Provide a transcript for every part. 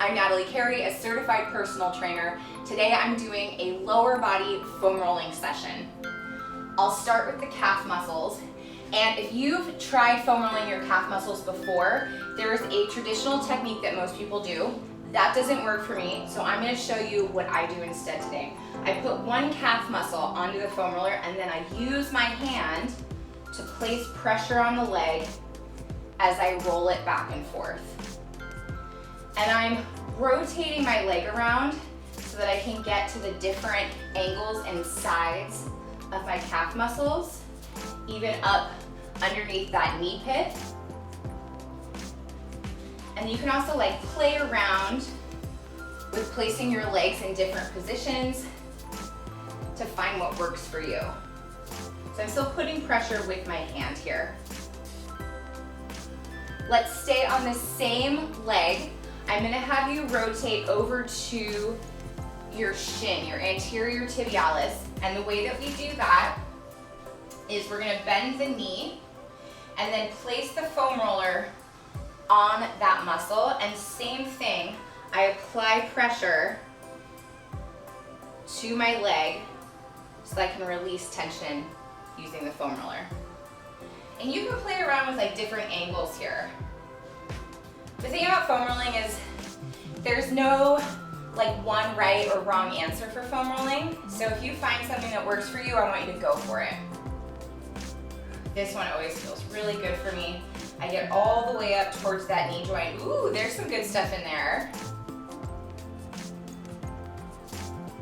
I'm Natalie Carey, a certified personal trainer. Today I'm doing a lower body foam rolling session. I'll start with the calf muscles, and if you've tried foam rolling your calf muscles before, there's a traditional technique that most people do. That doesn't work for me, so I'm going to show you what I do instead today. I put one calf muscle onto the foam roller, and then I use my hand to place pressure on the leg as I roll it back and forth. And I'm rotating my leg around so that I can get to the different angles and sides of my calf muscles, even up underneath that knee pit. And you can also like play around with placing your legs in different positions to find what works for you. So I'm still putting pressure with my hand here. Let's stay on the same leg. I'm gonna have you rotate over to your shin, your anterior tibialis. And the way that we do that is we're gonna bend the knee and then place the foam roller on that muscle, and same thing, I apply pressure to my leg so that I can release tension using the foam roller. And you can play around with like different angles here. The thing about foam rolling is there's no like one right or wrong answer for foam rolling. So if you find something that works for you, I want you to go for it. This one always feels really good for me. I get all the way up towards that knee joint. Ooh, there's some good stuff in there.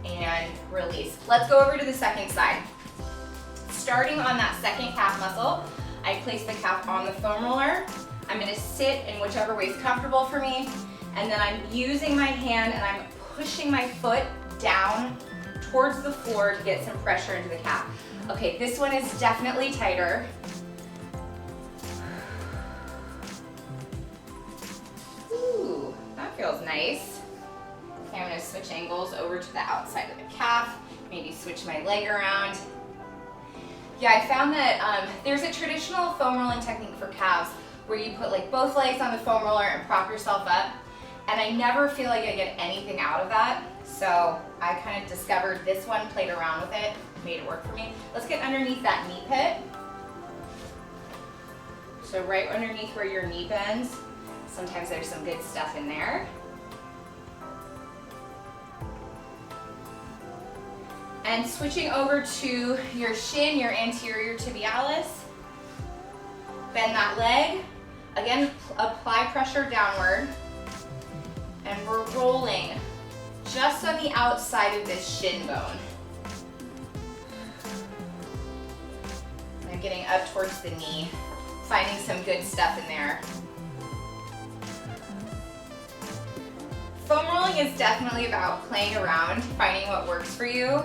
And release. Let's go over to the second side. Starting on that second calf muscle, I place the calf on the foam roller. I'm gonna sit in whichever way is comfortable for me, and then I'm using my hand and I'm pushing my foot down towards the floor to get some pressure into the calf. Okay, this one is definitely tighter. Ooh, that feels nice. Okay, I'm gonna switch angles over to the outside of the calf, maybe switch my leg around. Yeah, I found that there's a traditional foam rolling technique for calves where you put like both legs on the foam roller and prop yourself up, and I never feel like I get anything out of that. So I kind of discovered this one, played around with it, made it work for me. Let's get underneath that knee pit. So right underneath where your knee bends, sometimes there's some good stuff in there. And switching over to your shin, your anterior tibialis. Bend that leg. Again, apply pressure downward. And we're rolling just on the outside of this shin bone. I'm getting up towards the knee, finding some good stuff in there. Foam rolling is definitely about playing around, finding what works for you.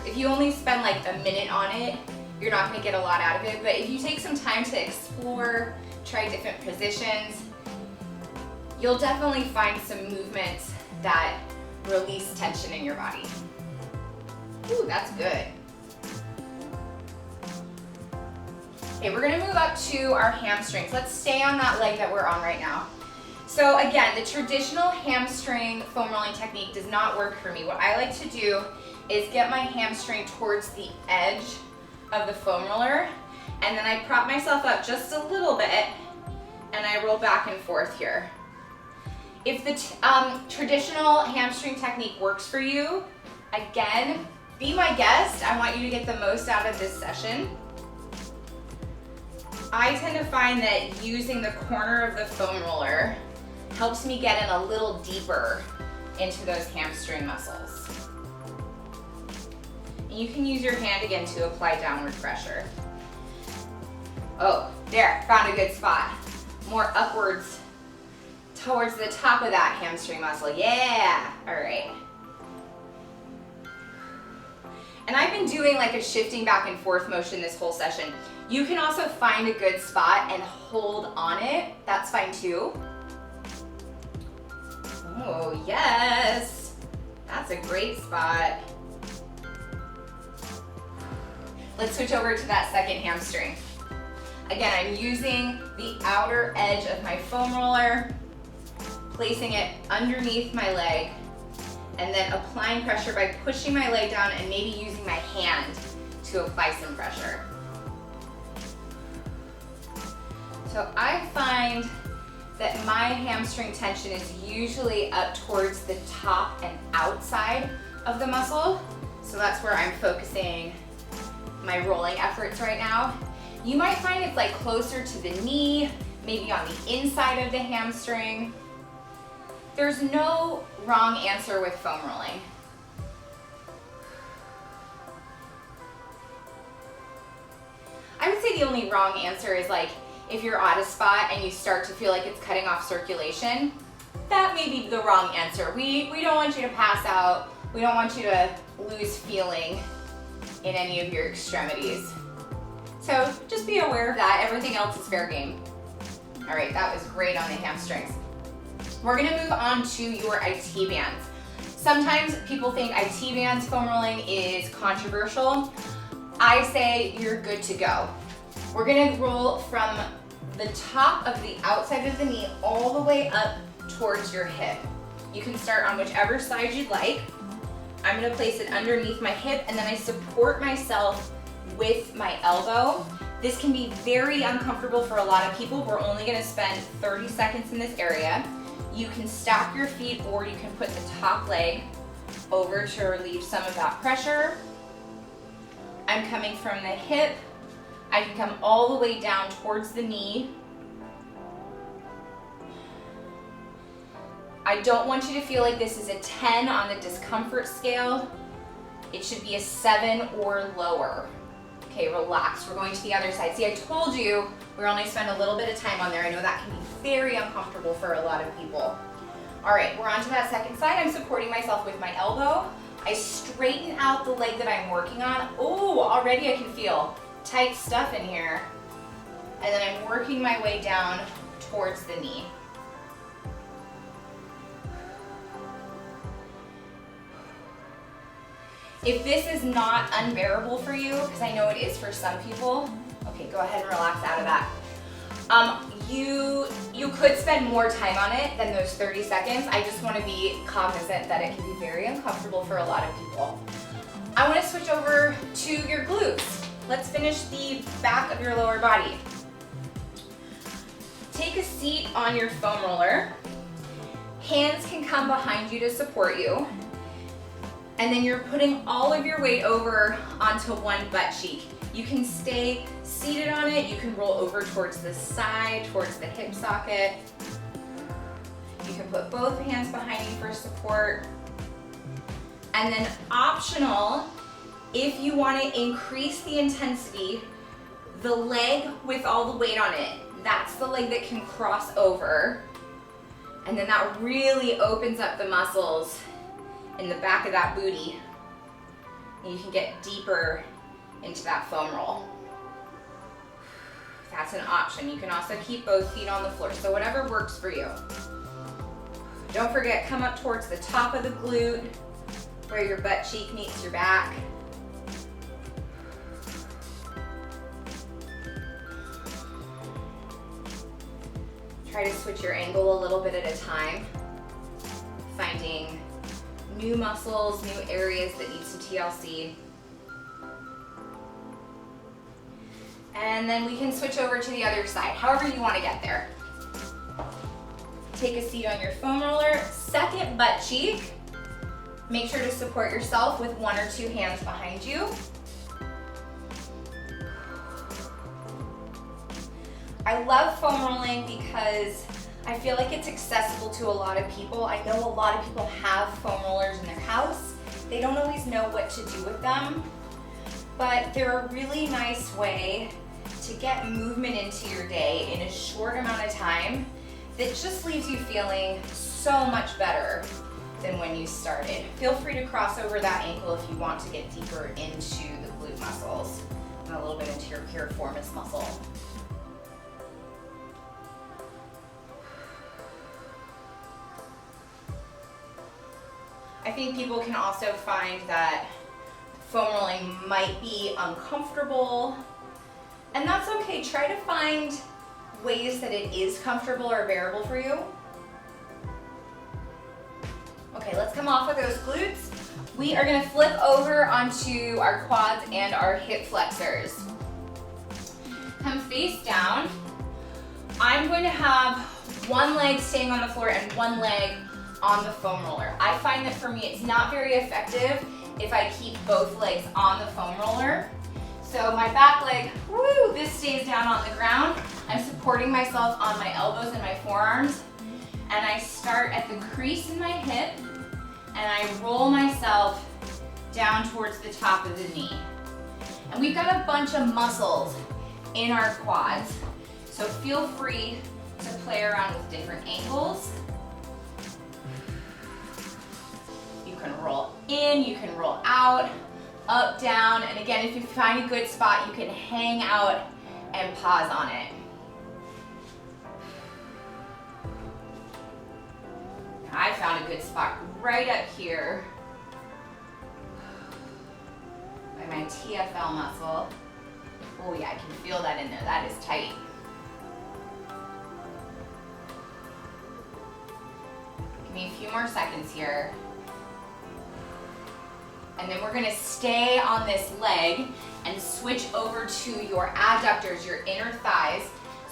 If you only spend like a minute on it, you're not going to get a lot out of it, but if you take some time to explore, try different positions, you'll definitely find some movements that release tension in your body. Ooh, that's good. Okay, we're gonna move up to our hamstrings. Let's stay on that leg that we're on right now. So again, the traditional hamstring foam rolling technique does not work for me. What I like to do is get my hamstring towards the edge of the foam roller, and then I prop myself up just a little bit, and I roll back and forth here. If the traditional hamstring technique works for you, again, be my guest. I want you to get the most out of this session. I tend to find that using the corner of the foam roller helps me get in a little deeper into those hamstring muscles. And you can use your hand again to apply downward pressure. Oh, there, found a good spot. More upwards towards the top of that hamstring muscle. Yeah, all right. And I've been doing like a shifting back and forth motion this whole session. You can also find a good spot and hold on it. That's fine too. Oh, yes. That's a great spot. Let's switch over to that second hamstring. Again, I'm using the outer edge of my foam roller, placing it underneath my leg, and then applying pressure by pushing my leg down and maybe using my hand to apply some pressure. So I find that my hamstring tension is usually up towards the top and outside of the muscle. So that's where I'm focusing my rolling efforts right now. You might find it's like closer to the knee, maybe on the inside of the hamstring. There's no wrong answer with foam rolling. I would say the only wrong answer is like if you're at a spot and you start to feel like it's cutting off circulation, that may be the wrong answer. We don't want you to pass out. We don't want you to lose feeling in any of your extremities. So just be aware of that. Everything else is fair game. All right, that was great on the hamstrings. We're gonna move on to your IT bands. Sometimes people think IT bands foam rolling is controversial. I say you're good to go. We're gonna roll from the top of the outside of the knee all the way up towards your hip. You can start on whichever side you'd like. I'm gonna place it underneath my hip and then I support myself with my elbow. This can be very uncomfortable for a lot of people. We're only gonna spend 30 seconds in this area. You can stack your feet or you can put the top leg over to relieve some of that pressure. I'm coming from the hip. I can come all the way down towards the knee. I don't want you to feel like this is a 10 on the discomfort scale. It should be a 7 or lower. Okay, relax. We're going to the other side. See, I told you we're only spend a little bit of time on there. I know that can be very uncomfortable for a lot of people. All right, we're on to that second side. I'm supporting myself with my elbow. I straighten out the leg that I'm working on. Oh, already I can feel tight stuff in here. And then I'm working my way down towards the knee. If this is not unbearable for you, because I know it is for some people, okay, go ahead and relax out of that. You could spend more time on it than those 30 seconds. I just want to be cognizant that it can be very uncomfortable for a lot of people. I want to switch over to your glutes. Let's finish the back of your lower body. Take a seat on your foam roller. Hands can come behind you to support you. And then you're putting all of your weight over onto one butt cheek. You can stay seated on it. You can roll over towards the side, towards the hip socket. You can put both hands behind you for support. And then optional, if you want to increase the intensity, the leg with all the weight on it, that's the leg that can cross over. And then that really opens up the muscles in the back of that booty. And you can get deeper into that foam roll. That's an option. You can also keep both feet on the floor, so whatever works for you. Don't forget, come up towards the top of the glute where your butt cheek meets your back. Try to switch your angle a little bit at a time, finding new muscles, new areas that need some TLC. And then we can switch over to the other side, however you want to get there. Take a seat on your foam roller, second butt cheek. Make sure to support yourself with one or two hands behind you. I love foam rolling because I feel like it's accessible to a lot of people. I know a lot of people have foam rollers in their house. They don't always know what to do with them, but they're a really nice way to get movement into your day in a short amount of time that just leaves you feeling so much better than when you started. Feel free to cross over that ankle if you want to get deeper into the glute muscles and a little bit into your piriformis muscle. I think people can also find that foam rolling might be uncomfortable, and that's okay. Try to find ways that it is comfortable or bearable for you. Okay, let's come off of those glutes. We are gonna flip over onto our quads and our hip flexors. Come face down. I'm going to have one leg staying on the floor and one leg on the foam roller. I find that for me it's not very effective if I keep both legs on the foam roller. So my back leg, woo, this stays down on the ground. I'm supporting myself on my elbows and my forearms. And I start at the crease in my hip and I roll myself down towards the top of the knee. And we've got a bunch of muscles in our quads. So feel free to play around with different angles. You can roll in, you can roll out, up, down, and again, if you find a good spot, you can hang out and pause on it. I found a good spot right up here by my TFL muscle. Oh yeah, I can feel that in there, that is tight. Give me a few more seconds here. And then we're gonna stay on this leg and switch over to your adductors, your inner thighs.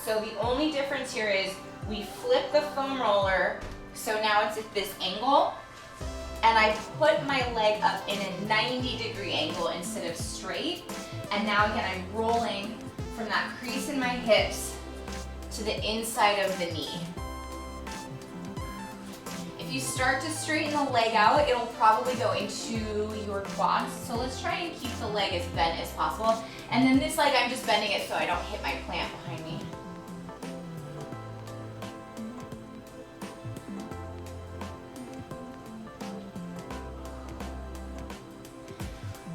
So the only difference here is we flip the foam roller, so now it's at this angle, and I put my leg up in a 90-degree angle instead of straight. And now again, I'm rolling from that crease in my hips to the inside of the knee. If you start to straighten the leg out, it'll probably go into your quads. So let's try and keep the leg as bent as possible. And then this leg, I'm just bending it so I don't hit my plant behind me.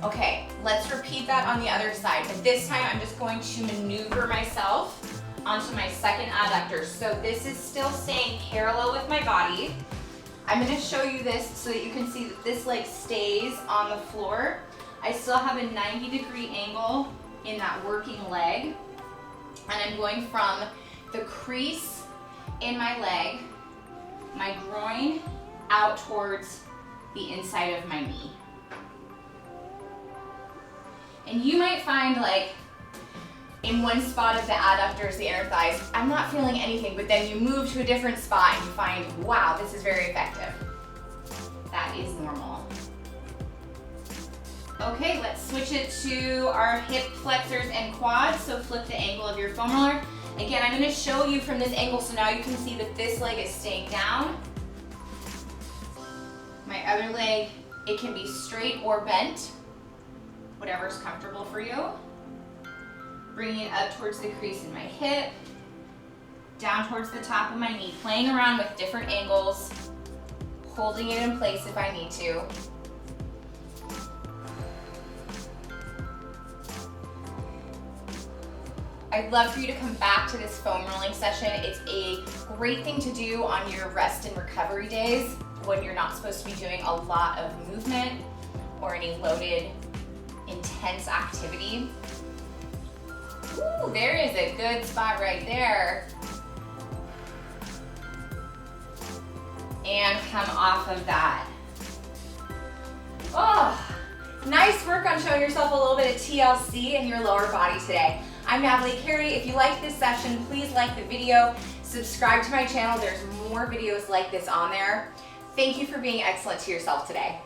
Okay, let's repeat that on the other side, but this time I'm just going to maneuver myself onto my second adductor. So this is still staying parallel with my body. I'm going to show you this so that you can see that this leg stays on the floor. I still have a 90-degree angle in that working leg, and I'm going from the crease in my leg, my groin, out towards the inside of my knee. And you might find, like, in one spot of the adductors, the inner thighs, I'm not feeling anything, but then you move to a different spot and you find, wow, this is very effective. That is normal. Okay, let's switch it to our hip flexors and quads. So flip the angle of your foam roller. Again, I'm gonna show you from this angle, so now you can see that this leg is staying down. My other leg, it can be straight or bent, whatever's comfortable for you. Bringing it up towards the crease in my hip, down towards the top of my knee, playing around with different angles, holding it in place if I need to. I'd love for you to come back to this foam rolling session. It's a great thing to do on your rest and recovery days when you're not supposed to be doing a lot of movement or any loaded, intense activity. Ooh, there is a good spot right there. And come off of that. Oh, nice work on showing yourself a little bit of TLC in your lower body today. I'm Natalie Carey. If you like this session, please like the video, subscribe to my channel. There's more videos like this on there. Thank you for being excellent to yourself today.